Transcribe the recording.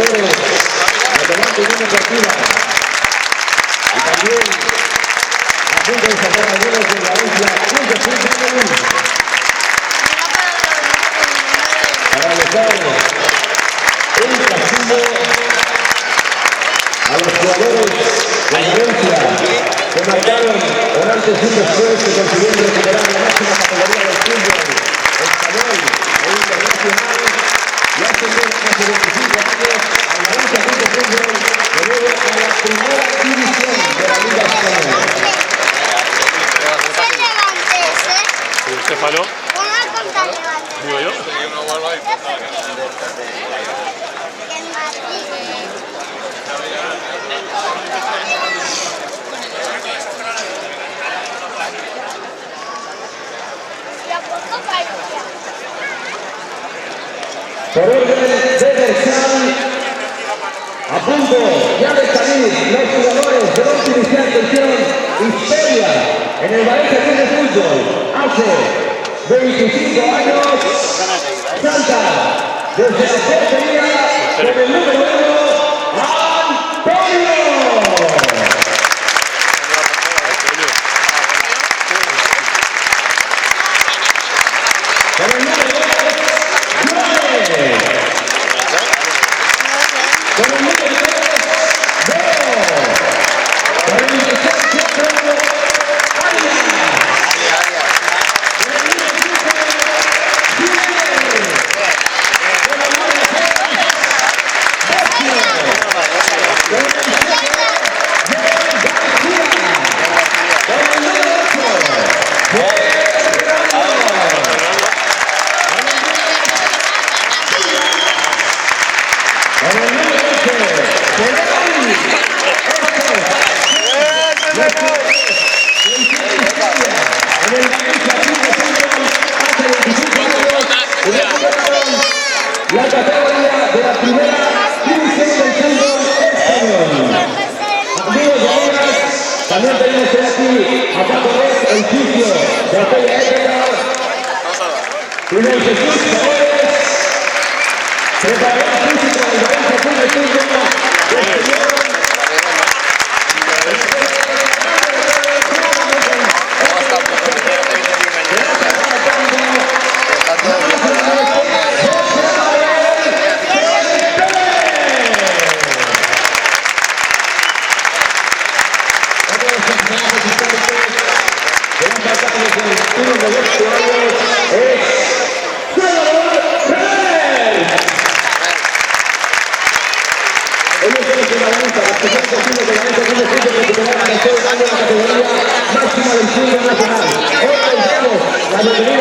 jugadores de Tomate Unión Deportiva. Y también a punto de sacar a de Valencia, punto de para alojar un castigo a los jugadores de Valencia que marcaron un antes y un después que consiguieron recuperar la máxima categoría del fútbol español e internacional y ascender hace 25 años al Valencia Club de Fútbol de nuevo a la primera división de la Liga Española. ¿Usted faló? ¿Digo yo? Por orden de Bersán, a punto ya de salir los jugadores de los iniciantes que hicieron historia en el Valencia Club de Fútbol hace 25 años. Salta desde la portería con el número 1, Antonio. Con el número 2, Juárez. Con el número 3, Veo. Con el número 4, Arias. Con el número 5, Jiménez. Con el número 6, Bocio. Con el 7, Joel García. Con el número 8, la categoría de la primera división del fútbol español. Amigos y amigas, también tenemos aquí a Paco Rez, el sitio de aquella época. Y los Jesús Sabores, preparador físico del Valencia Club de Fútbol, del señor máxima del fútbol nacional. Hoy tenemos la bienvenida